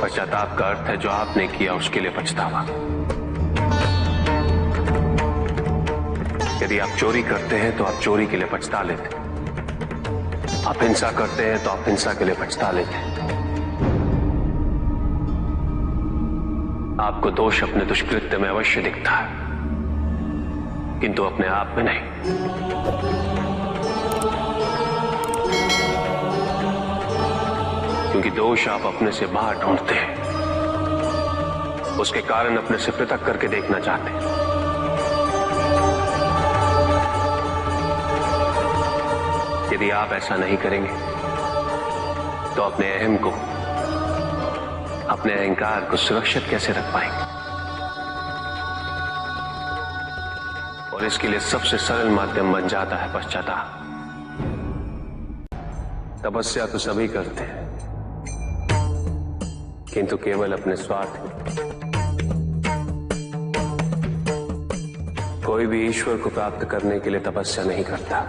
पश्चाताप का अर्थ है जो आपने किया उसके लिए पछतावा। यदि आप चोरी करते हैं तो आप चोरी के लिए पछता लेते, आप हिंसा करते हैं तो आप हिंसा के लिए पछता लेते। आपको दोष अपने दुष्कृत्य में अवश्य दिखता है, किंतु अपने आप में नहीं। क्योंकि दोष आप अपने से बाहर ढूंढते हैं, उसके कारण अपने से पृथक करके देखना चाहते हैं। यदि आप ऐसा नहीं करेंगे तो अपने अहम को, अपने अहंकार को सुरक्षित कैसे रख पाएंगे? और इसके लिए सबसे सरल माध्यम बन जाता है पश्चाताप। तपस्या तो सभी करते हैं, किंतु केवल अपने स्वार्थ। कोई भी ईश्वर को प्राप्त करने के लिए तपस्या नहीं करता।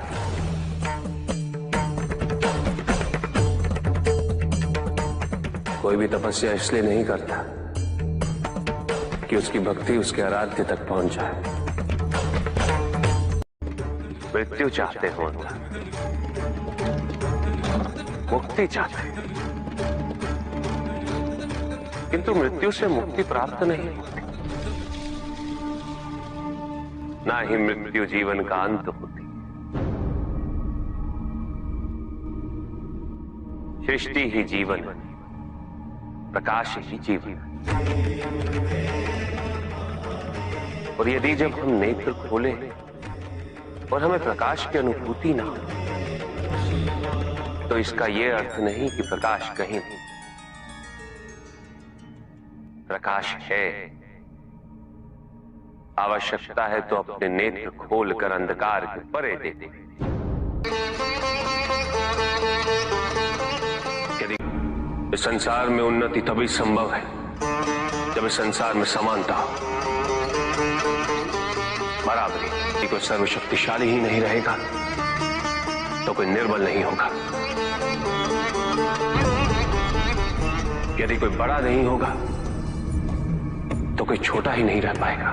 कोई भी तपस्या इसलिए नहीं करता कि उसकी भक्ति उसके आराध्य तक पहुंच जाए। मृत्यु चाहते हो, मुक्ति चाहते हैं, किंतु मृत्यु से मुक्ति प्राप्त नहीं होती। ना ही मृत्यु जीवन का अंत होती। सृष्टि ही जीवन है, प्रकाश ही जीवन। और यदि जब हम नेत्र खोले और हमें प्रकाश की अनुभूति ना हो, तो इसका यह अर्थ नहीं कि प्रकाश कहीं नहीं। प्रकाश है। आवश्यकता है तो अपने नेत्र खोलकर अंधकार के परे दे दे। इस संसार में उन्नति तभी संभव है जब इस संसार में समानता हो, बराबरी। कोई सर्वशक्तिशाली ही नहीं रहेगा तो कोई निर्बल नहीं होगा। यदि कोई बड़ा नहीं होगा तो कोई छोटा ही नहीं रह पाएगा।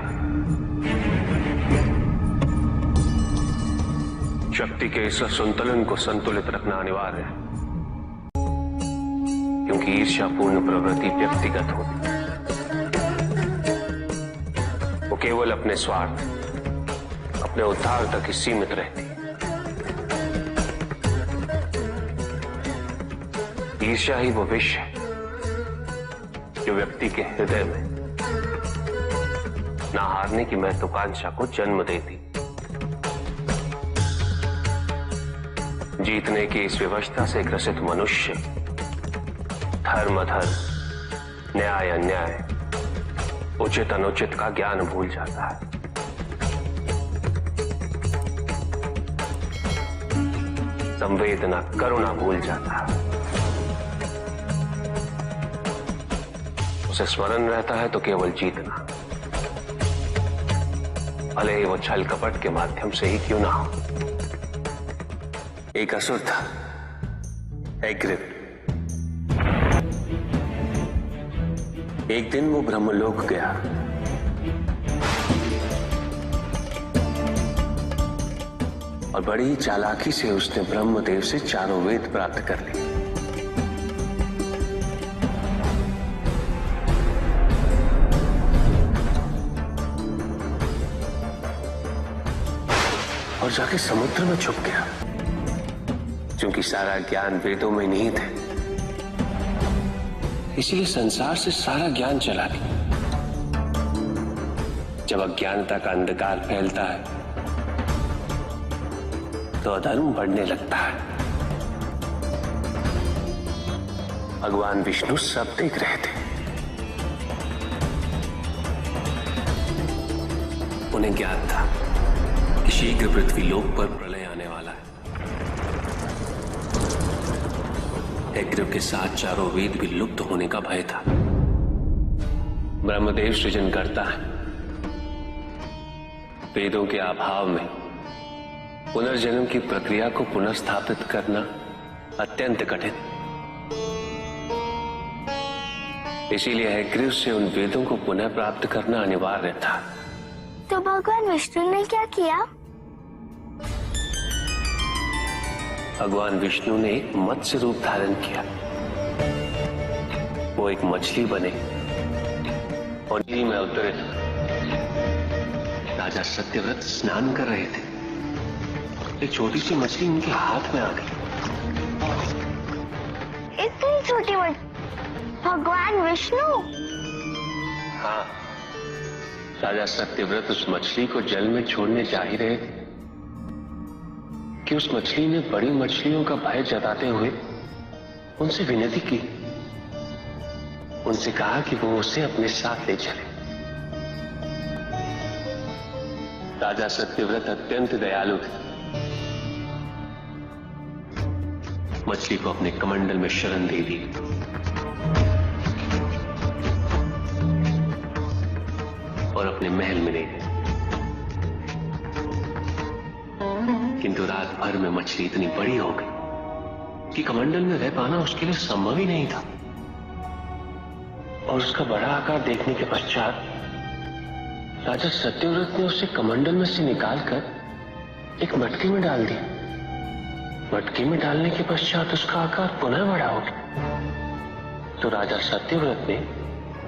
शक्ति के इस संतुलन को संतुलित रखना अनिवार्य है, क्योंकि ईर्ष्यापूर्ण प्रवृत्ति व्यक्तिगत होती, वो केवल अपने स्वार्थ, अपने उद्धार तक ही सीमित रहती। ईर्ष्या ही वो विष है जो व्यक्ति के हृदय में ना हारने की महत्वाकांक्षा को जन्म देती। जीतने की इस व्यवस्था से ग्रसित मनुष्य धर्म अधर्म, न्याय अन्याय, उचित अनुचित का ज्ञान भूल जाता है। संवेदना, करुणा भूल जाता है। उसे स्मरण रहता है तो केवल जीतना, भले ही वो छल कपट के माध्यम से ही क्यों ना हो। एक असुर था, एग्रिप। एक दिन वो ब्रह्मलोक गया। और बड़ी चालाकी से उसने ब्रह्मदेव से चारों वेद प्राप्त कर लिए। और जाके समुद्र में छुप गया, क्योंकि सारा ज्ञान वेदों में निहित है। इसीलिए संसार से सारा ज्ञान चला गया। जब अज्ञानता का अंधकार फैलता है तो अधर्म बढ़ने लगता है। भगवान विष्णु सब देख रहे थे। उन्हें ज्ञान था कि शीघ्र पृथ्वी लोक पर प्रलय आने वाला है। एग्रिप के साथ चारों वेद भी लुप्त होने का भय था। ब्रह्मदेव सृजन करता है। वेदों के अभाव में पुनर्जन्म की प्रक्रिया को पुनर्स्थापित करना अत्यंत कठिन। इसीलिए हैग्रीव से उन वेदों को पुनः प्राप्त करना अनिवार्य था। तो भगवान विष्णु ने क्या किया? भगवान विष्णु ने एक मत्स्य रूप धारण किया। वो एक मछली बने और नदी में उतरे। राजा सत्यव्रत स्नान कर रहे थे। एक छोटी सी मछली उनके हाथ में आ गई। इतनी छोटी मछली? भगवान विष्णु? हाँ, राजा सत्यव्रत उस मछली को जल में छोड़ने जा ही रहे थे कि उस मछली ने बड़ी मछलियों का भय जताते हुए उनसे विनती की। उनसे कहा कि वो उसे अपने साथ ले चले। राजा सत्यव्रत अत्यंत दयालु थे। मछली को अपने कमंडल में शरण दे दी और अपने महल में ले गए। किंतु रात भर में मछली इतनी बड़ी हो गई कि कमंडल में रह पाना उसके लिए संभव ही नहीं था। और उसका बड़ा आकार देखने के पश्चात राजा सत्यव्रत ने उसे कमंडल में से निकालकर एक मटके में डाल दिया। मटके में डालने के पश्चात उसका आकार पुनः बड़ा हो गया। तो राजा सत्यव्रत ने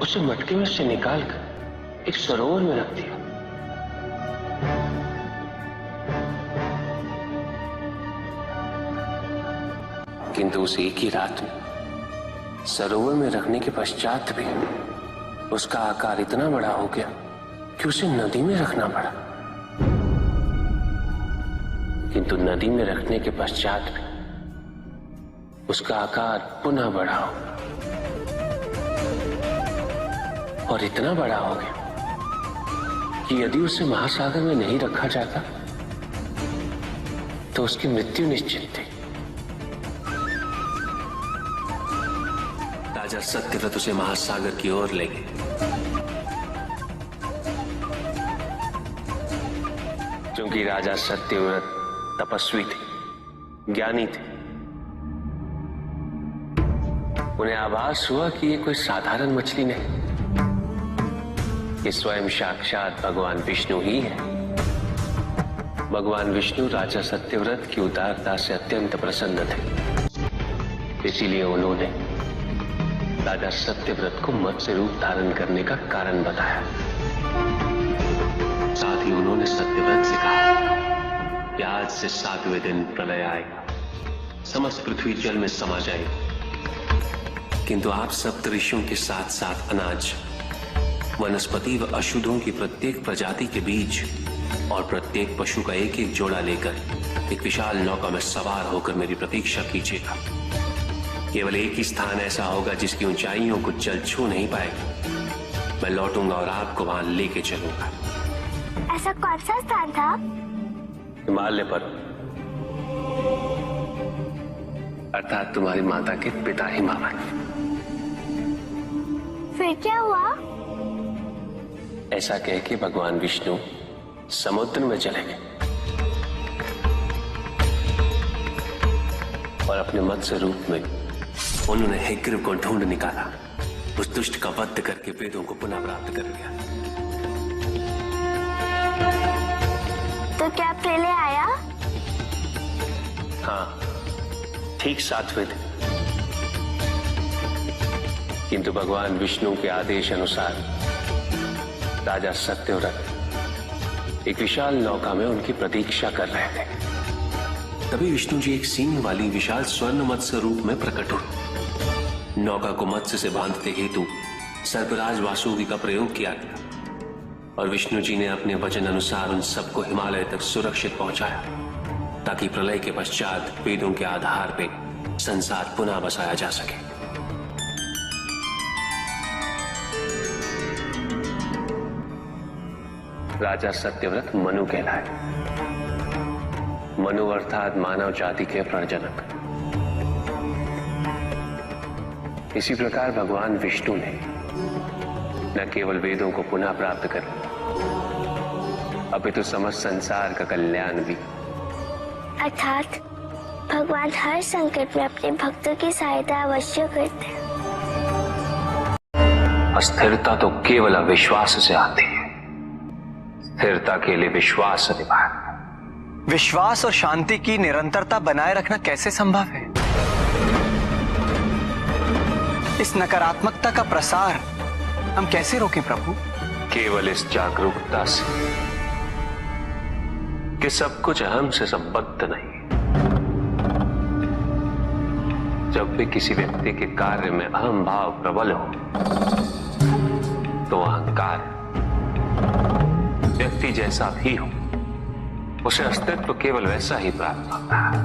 उसे मटके में से निकालकर एक सरोवर में रख दिया। किंतु उस एक ही रात में सरोवर में रखने के पश्चात भी उसका आकार इतना बड़ा हो गया कि उसे नदी में रखना पड़ा। किंतु नदी में रखने के पश्चात भी उसका आकार पुनः बड़ा हो और इतना बड़ा हो गया कि यदि उसे महासागर में नहीं रखा जाता तो उसकी मृत्यु निश्चित थी। राजा सत्यव्रत उसे महासागर की ओर ले गए। क्योंकि राजा सत्यव्रत तपस्वी थे, ज्ञानी थे, उन्हें आभास हुआ कि ये कोई साधारण मछली नहीं, ये स्वयं साक्षात भगवान विष्णु ही है। भगवान विष्णु राजा सत्यव्रत की उदारता से अत्यंत प्रसन्न थे। इसीलिए उन्होंने राजा सत्यव्रत को मत्स्य रूप धारण करने का कारण बताया। साथ ही उन्होंने सत्यव्रत से कहा कि आज से 7वें दिन प्रलय आएगा, समस्त पृथ्वी जल में समा जाएगी। किंतु आप सप्त ऋषियों के साथ साथ अनाज, वनस्पति व अशुद्धों की प्रत्येक प्रजाति के बीज और प्रत्येक पशु का एक एक जोड़ा लेकर एक विशाल नौका में सवार होकर मेरी प्रतीक्षा कीजिएगा। केवल एक ही स्थान ऐसा होगा जिसकी ऊंचाइयों को जल छू नहीं पाएगा। मैं लौटूंगा और आपको वहां लेके चलूंगा। ऐसा कौन सा स्थान था? हिमालय पर, अर्थात तुम्हारी माता के पिता हिमावत। फिर क्या हुआ? ऐसा कह के भगवान विष्णु समुद्र में चले गए और अपने मत्स्य रूप में उन्होंने हैग्रीव को ढूंढ निकाला। उस दुष्ट का वध करके वेदों को पुनः प्राप्त कर लिया। तो क्या प्रलय आया? हाँ, ठीक 7वें दिन। किंतु भगवान विष्णु के आदेश अनुसार राजा सत्यव्रत एक विशाल नौका में उनकी प्रतीक्षा कर रहे थे। तभी विष्णु जी एक सींग वाली विशाल स्वर्ण मत्स्य रूप में प्रकट हुए। नौका को मत्स्य से बांधते हेतु सर्पराज वासुकी का प्रयोग किया गया और विष्णु जी ने अपने वचन अनुसार उन सबको हिमालय तक सुरक्षित पहुंचाया, ताकि प्रलय के पश्चात वेदों के आधार पर संसार पुनः बसाया जा सके। राजा सत्यव्रत मनु कहलाए। मनु अर्थात मानव जाति के प्रजनक। इसी प्रकार भगवान विष्णु ने न केवल वेदों को पुनः प्राप्त कर, अपितु समस्त संसार का कल्याण भी। अर्थात भगवान हर संकट में अपने भक्तों की सहायता अवश्य करते हैं। अस्थिरता तो केवल अविश्वास से आती है। स्थिरता के लिए विश्वास अनिवार्य। विश्वास और शांति की निरंतरता बनाए रखना कैसे संभव है? इस नकारात्मकता का प्रसार हम कैसे रोकें प्रभु? केवल इस जागरूकता से कि सब कुछ अहम से संबद्ध नहीं। जब भी किसी व्यक्ति के कार्य में अहम भाव प्रबल हो तो अहंकार, व्यक्ति जैसा भी हो उसे अस्तित्व केवल वैसा ही प्राप्त होता है।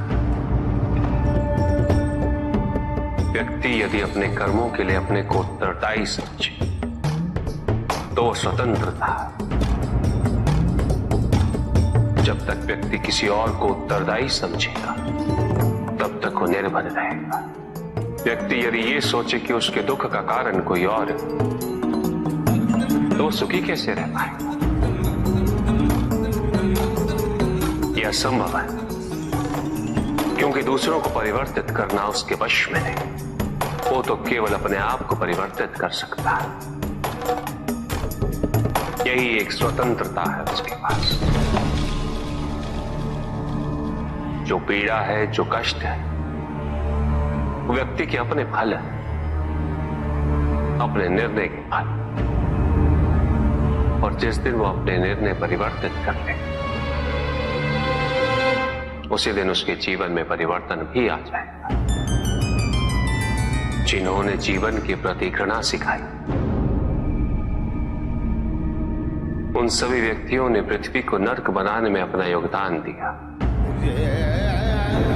व्यक्ति यदि अपने कर्मों के लिए अपने को उत्तरदायी समझे तो स्वतंत्र था। जब तक व्यक्ति किसी और को उत्तरदायी समझेगा तब तक वो निर्भर रहेगा। व्यक्ति यदि ये सोचे कि उसके दुख का कारण कोई और है तो वो सुखी कैसे रह पाएगा? यह असंभव है, क्योंकि दूसरों को परिवर्तित करना उसके वश में नहीं। वो तो केवल अपने आप को परिवर्तित कर सकता है। यही एक स्वतंत्रता है उसके पास। जो पीड़ा है, जो कष्ट है, वो व्यक्ति के अपने फल है, अपने निर्णय के फल। और जिस दिन वो अपने निर्णय परिवर्तित कर ले उसी दिन उसके जीवन में परिवर्तन भी आ जाएगा। जिन्होंने जीवन के प्रति घृणा सिखाई उन सभी व्यक्तियों ने पृथ्वी को नर्क बनाने में अपना योगदान दिया।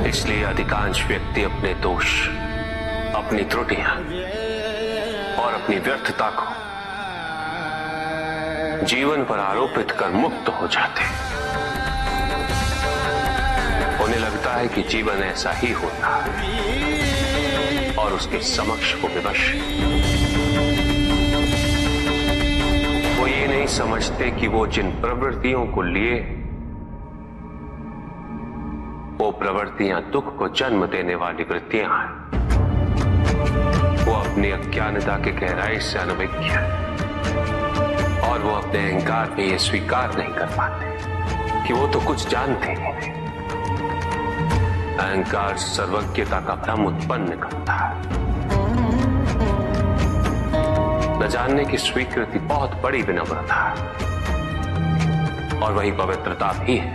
इसलिए अधिकांश व्यक्ति अपने दोष, अपनी त्रुटियां और अपनी व्यर्थता को जीवन पर आरोपित कर मुक्त हो जाते हैं। उन्हें लगता है कि जीवन ऐसा ही होता है और उसके समक्ष वो विवश। वो ये नहीं समझते कि वो जिन प्रवृत्तियों को लिए वो प्रवृत्तियां दुख को जन्म देने वाली वृत्तियां हैं। वो अपनी अज्ञानता के गहराई से अनभिज्ञ है और वो अपने अहंकार में ये स्वीकार नहीं कर पाते कि वो तो कुछ जानते ही नहीं। अहंकार सर्वज्ञता का भ्रम उत्पन्न करता है। न जानने की स्वीकृति बहुत बड़ी विनम्रता है और वही पवित्रता भी है।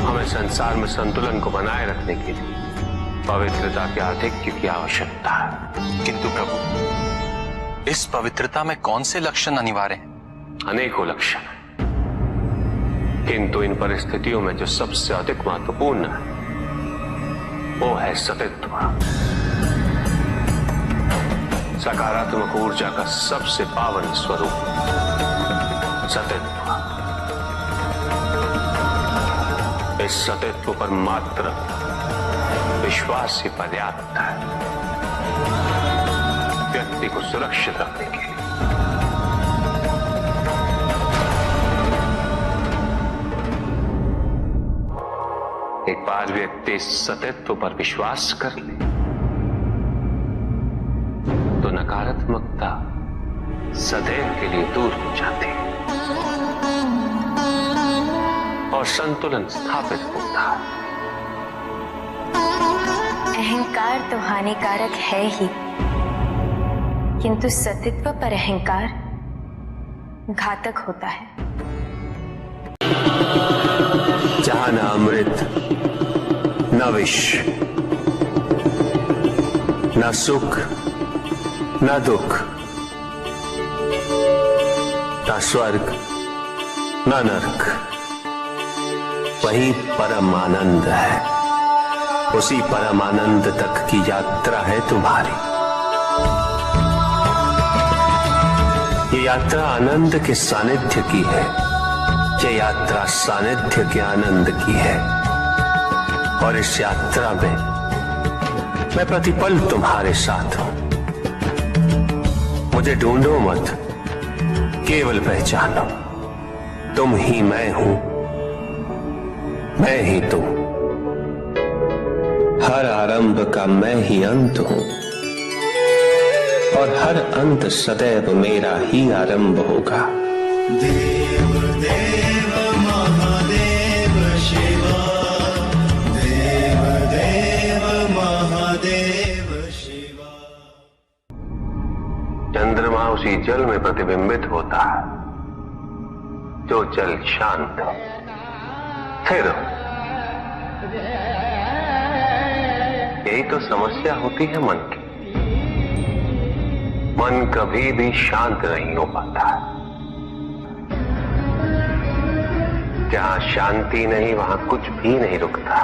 हमें संसार में संतुलन को बनाए रखने के लिए पवित्रता के आधिक्य की आवश्यकता है। किंतु प्रभु, इस पवित्रता में कौन से लक्षण अनिवार्य हैं? अनेकों लक्षण हैं, किंतु इन परिस्थितियों में जो सबसे अधिक महत्वपूर्ण है वो है सतित्व। सकारात्मक ऊर्जा का सबसे पावन स्वरूप सतित्व। इस सतित्व पर मात्र विश्वास ही पर्याप्त है व्यक्ति को सुरक्षित रखने के लिए। एक बार व्यक्ति इस सतित्व पर विश्वास कर ले तो नकारात्मकता सदैव के लिए दूर हो जाती है और संतुलन स्थापित होता है। अहंकार तो हानिकारक है ही, किंतु सतित्व पर अहंकार घातक होता है। जहां न अमृत, न विष, न सुख, न दुख, न स्वर्ग, न नरक, वही परम आनंद है। उसी परम आनंद तक की यात्रा है तुम्हारी। ये यात्रा आनंद के सानिध्य की है। ये यात्रा सानिध्य के आनंद की है और इस यात्रा में मैं प्रतिपल तुम्हारे साथ हूं। मुझे ढूंढो मत, केवल पहचानो तुम ही मैं हूं, मैं ही तुम। हर आरंभ का मैं ही अंत हूं। और हर अंत सदैव मेरा ही आरंभ होगा। देव देव महादेव शिवा, देव देव महादेव शिवा। चंद्रमा उसी जल में प्रतिबिंबित होता है जो जल शांत स्थिर। यही तो समस्या होती है मन की। मन कभी भी शांत नहीं हो पाता है। जहां शांति नहीं वहां कुछ भी नहीं रुकता।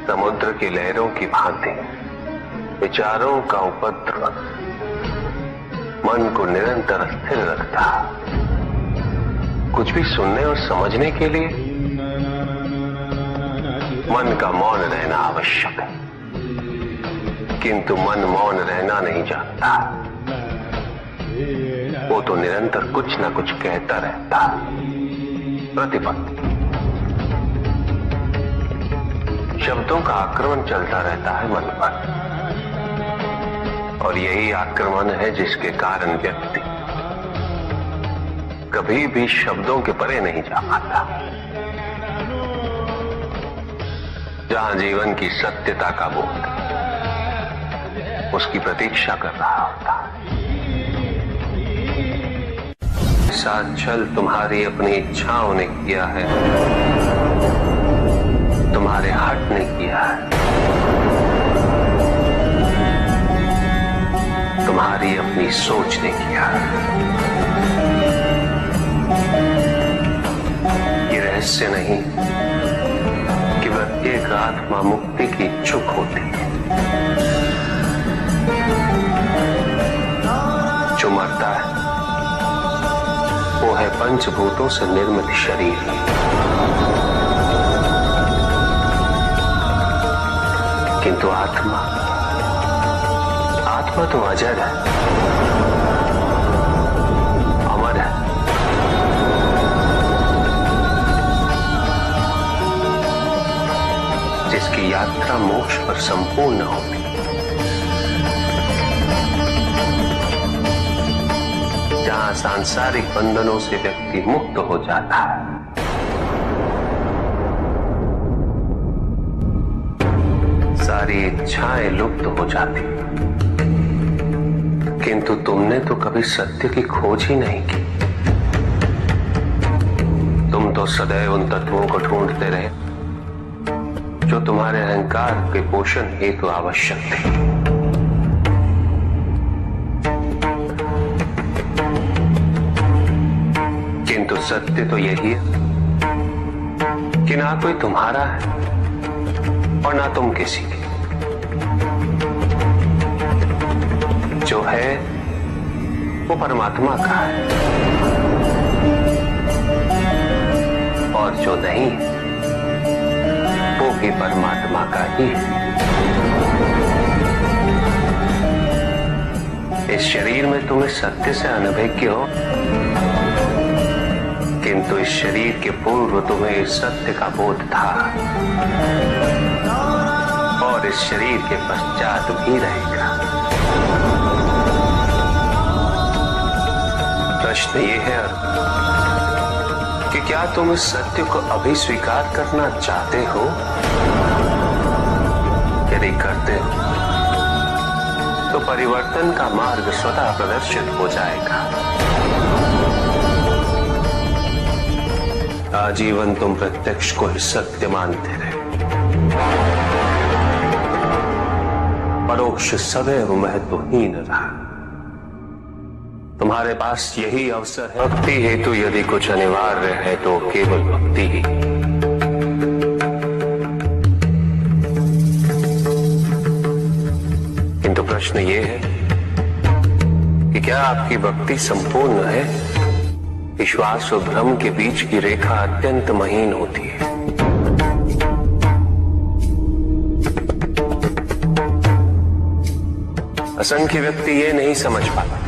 समुद्र की लहरों की भांति विचारों का उपद्रव मन को निरंतर स्थिर रखता। कुछ भी सुनने और समझने के लिए मन का मौन रहना आवश्यक है, किंतु मन मौन रहना नहीं जानता। वो तो निरंतर कुछ ना कुछ कहता रहता, प्रतिपल शब्दों का आक्रमण चलता रहता है मन पर। और यही आक्रमण है जिसके कारण व्यक्ति कभी भी शब्दों के परे नहीं जा पाता। जहां जीवन की सत्यता का बोध उसकी प्रतीक्षा कर रहा होता। साथ छल तुम्हारी अपनी इच्छाओं ने किया है, तुम्हारे हट ने किया है, तुम्हारी अपनी सोच ने किया है। ये रहस्य नहीं कि प्रत्येक आत्मा मुक्ति की इच्छुक होती है। जो मरता है वो है पंचभूतों से निर्मित शरीर। किंतु आत्मा तो अजर है, अमर है। जिसकी यात्रा मोक्ष पर संपूर्ण होती। जहां सांसारिक बंधनों से व्यक्ति मुक्त हो जाता है, सारी इच्छाएं लुप्त हो जाती। किंतु तुमने तो कभी सत्य की खोज ही नहीं की। तुम तो सदैव उन तत्वों को ढूंढते रहे जो तुम्हारे अहंकार के पोषण हेतु आवश्यक थे। किंतु सत्य तो यही है कि ना कोई तुम्हारा है और ना तुम किसी के। जो है वो परमात्मा का है और जो नहीं वो भी परमात्मा का ही है। इस शरीर में तुम इस सत्य से अनभिज्ञ हो, किंतु इस शरीर के पूर्व तुम्हें इस सत्य का बोध था और इस शरीर के पश्चात भी रहेगा। प्रश्न ये है कि क्या तुम इस सत्य को अभी स्वीकार करना चाहते हो? यदि करते हो तो परिवर्तन का मार्ग स्वतः प्रदर्शित हो जाएगा। आजीवन तुम प्रत्यक्ष को ही सत्य मानते रहे, परोक्ष सदैव महत्वहीन रहा। तुम्हारे पास यही अवसर है। भक्ति हेतु यदि कुछ अनिवार्य है तो केवल भक्ति ही। किंतु प्रश्न ये है कि क्या आपकी भक्ति संपूर्ण है? विश्वास और भ्रम के बीच की रेखा अत्यंत महीन होती है। असंख्य व्यक्ति ये नहीं समझ पाता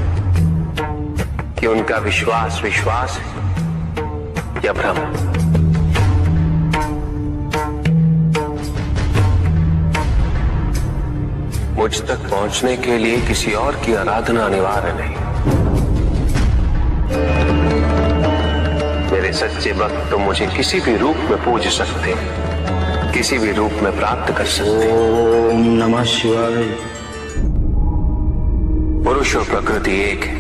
कि उनका विश्वास विश्वास है या भ्रम। मुझ तक पहुंचने के लिए किसी और की आराधना अनिवार्य नहीं। मेरे सच्चे भक्त तो मुझे किसी भी रूप में पूज सकते, किसी भी रूप में प्राप्त कर सकते। ओम नमः शिवाय। पुरुष और प्रकृति एक है,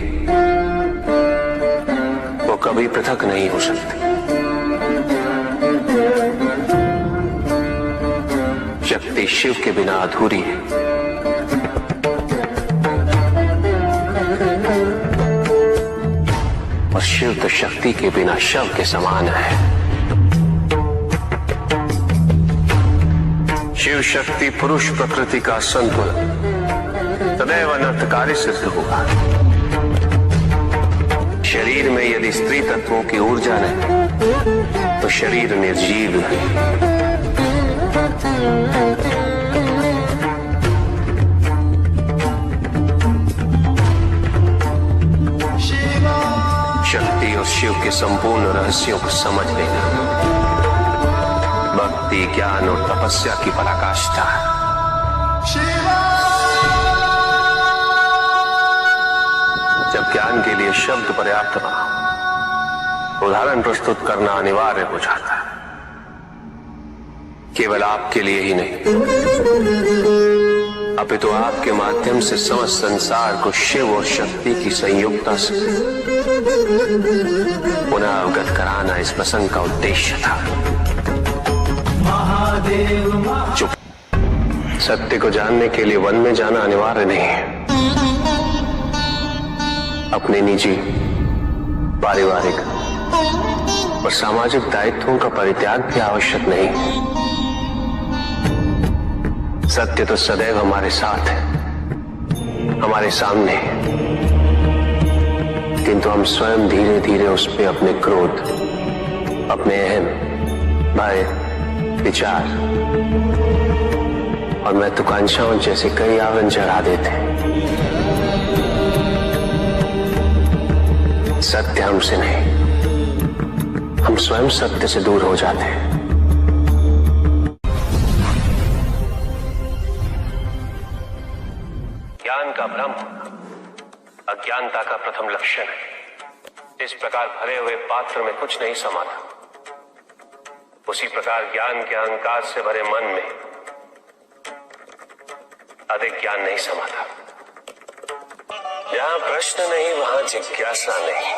वो कभी पृथक नहीं हो सकती। शक्ति शिव के बिना अधूरी है, और शिव तो शक्ति के बिना शव के समान है। शिव शक्ति पुरुष प्रकृति का संतुलन सदैव अनर्थकारी सिद्ध हुआ। शरीर में यदि स्त्री तत्वों की ऊर्जा नहीं तो शरीर निर्जीव है। शक्ति और शिव के संपूर्ण रहस्यों को समझ लेना भक्ति, ज्ञान और तपस्या की पराकाष्ठा है। जब ज्ञान के लिए शब्द पर्याप्त रहा, उदाहरण प्रस्तुत करना अनिवार्य हो जाता है, केवल आपके लिए ही नहीं अपितु आपके माध्यम से समस्त संसार को शिव और शक्ति की संयुक्ता से पुनः अवगत कराना इस प्रसंग का उद्देश्य था। चुप। सत्य को जानने के लिए वन में जाना अनिवार्य नहीं है। अपने निजी, पारिवारिक और सामाजिक दायित्वों का परित्याग भी आवश्यक नहीं है। सत्य तो सदैव हमारे साथ है, हमारे सामने है, किंतु हम स्वयं धीरे धीरे उस पे अपने क्रोध, अपने अहम, भय, विचार और महत्वाकांक्षाओं जैसे कई आवरण चढ़ा देते हैं। सत्य हमसे नहीं, हम स्वयं सत्य से दूर हो जाते हैं। ज्ञान का भ्रम अज्ञानता का प्रथम लक्षण है। इस प्रकार भरे हुए पात्र में कुछ नहीं समा था, उसी प्रकार ज्ञान के अहंकार से भरे मन में अधिक ज्ञान नहीं समा था। जहां प्रश्न नहीं वहां जिज्ञासा नहीं,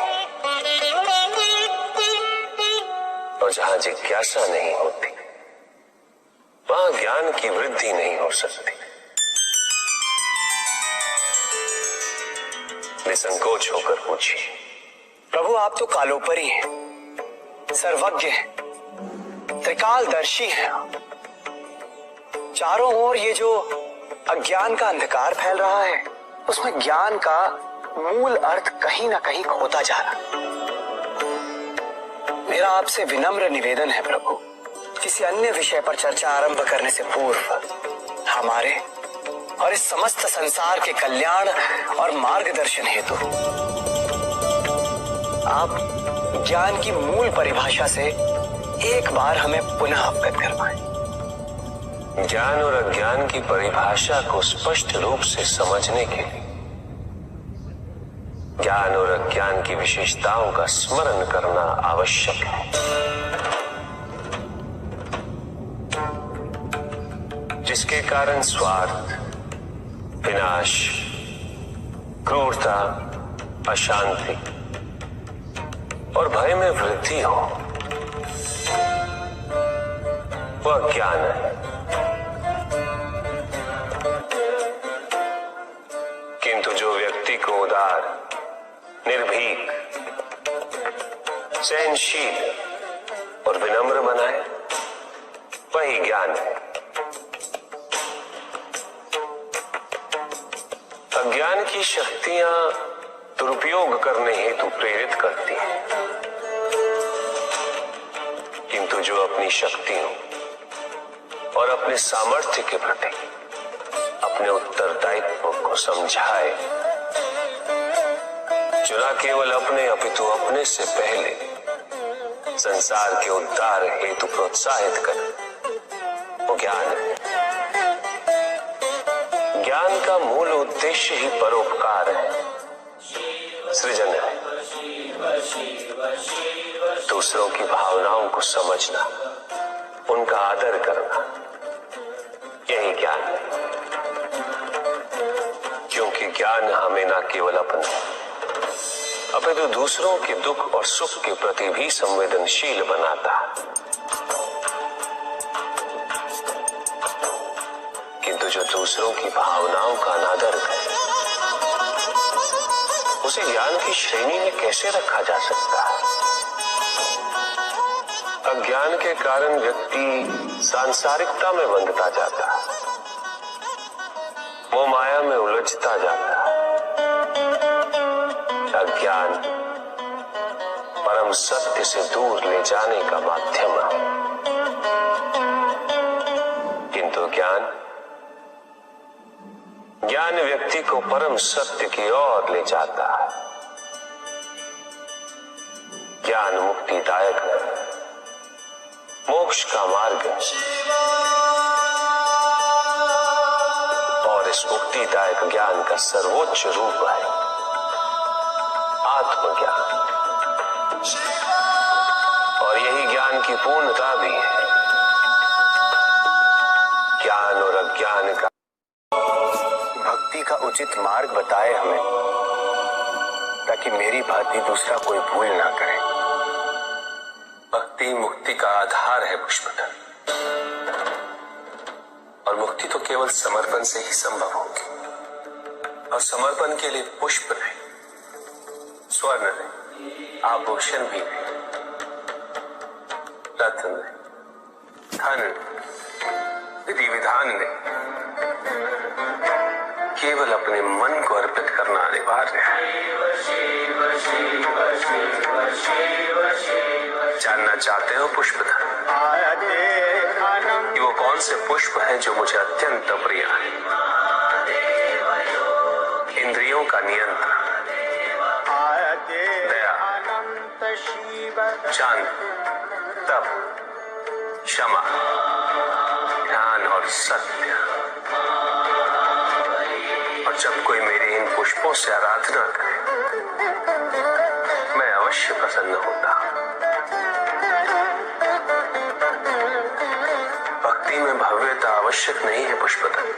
और जहां जिज्ञासा नहीं होती वहां ज्ञान की वृद्धि नहीं हो सकती। निसंकोच होकर पूछिए। प्रभु, आप तो कालोपरी हैं, सर्वज्ञ हैं, त्रिकालदर्शी हैं। चारों ओर ये जो अज्ञान का अंधकार फैल रहा है, उसमें ज्ञान का मूल अर्थ कहीं ना कहीं खोता जा रहा है। मेरा आपसे विनम्र निवेदन है प्रभु, किसी अन्य विषय पर चर्चा आरंभ करने से पूर्व हमारे और इस समस्त संसार के कल्याण और मार्गदर्शन हेतु आप ज्ञान की मूल परिभाषा से एक बार हमें पुनः अवगत करवाएं। ज्ञान और अज्ञान की परिभाषा को स्पष्ट रूप से समझने के लिए ज्ञान और अज्ञान की विशेषताओं का स्मरण करना आवश्यक है, जिसके कारण स्वार्थ, विनाश, क्रूरता, अशांति और भय में वृद्धि हो, वह ज्ञान है। किंतु जो व्यक्ति को उदार, निर्भीक, सहनशील और विनम्र बनाए, वही ज्ञान है। अज्ञान की शक्तियां दुरुपयोग करने हेतु प्रेरित करती हैं, किंतु जो अपनी शक्तियों और अपने सामर्थ्य के प्रति अपने उत्तरदायित्व को समझाए, जो न केवल अपने अपितु अपने से पहले संसार के उद्धार हेतु प्रोत्साहित करे, वो ज्ञान है। ज्ञान का मूल उद्देश्य ही परोपकार है, सृजन है। दूसरों की भावनाओं को समझना, उनका आदर करना, यही ज्ञान है। क्योंकि ज्ञान हमें न केवल अपने अपितु दूसरों के दुख और सुख के प्रति भी संवेदनशील बनाता है। किंतु जो दूसरों की भावनाओं का अनादर करे, उसे ज्ञान की श्रेणी में कैसे रखा जा सकता है? अज्ञान के कारण व्यक्ति सांसारिकता में बंधता जाता है, वो माया में उलझता जाता है। अज्ञान परम सत्य से दूर ले जाने का माध्यम है, किंतु ज्ञान व्यक्ति को परम सत्य की ओर ले जाता है। ज्ञान मुक्तिदायक है, मोक्ष का मार्ग है, और इस मुक्तिदायक ज्ञान का सर्वोच्च रूप है आत्मज्ञान। और यही ज्ञान की पूर्णता भी है। ज्ञान और अज्ञान का भक्ति का उचित मार्ग बताए हमें, ताकि मेरी भांति दूसरा कोई भूल ना करे। भक्ति मुक्ति का आधार है पुष्पदल, और मुक्ति तो केवल समर्पण से ही संभव होगी। और समर्पण के लिए पुष्प नहीं, स्वर्ण नहीं, आभूषण भी नहीं, रत्न नहीं, धन नहीं, विधि विधान नहीं, केवल अपने मन को अर्पित करना अनिवार्य है। जानना चाहते हो पुष्पधन कि वो कौन से पुष्प हैं जो मुझे अत्यंत प्रिय है? इंद्रियों का नियंत्रण, दया, शांति, तप, क्षमा, ध्यान और सत्य। और जब कोई मेरे इन पुष्पों से आराधना करे, मैं अवश्य प्रसन्न होता। भक्ति में भव्यता आवश्यक नहीं है पुष्पदल,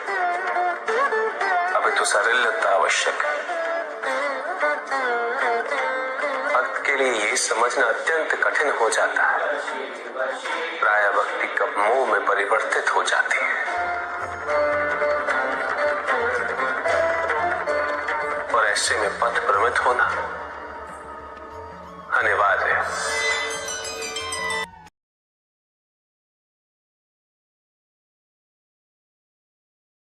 अपितु सरलता आवश्यक है। भक्त के लिए ये समझना अत्यंत कठिन हो जाता है, प्राय भक्ति कब मोह में परिवर्तित हो जाती है। और ऐसे में पथ भ्रमित होना अनिवार्य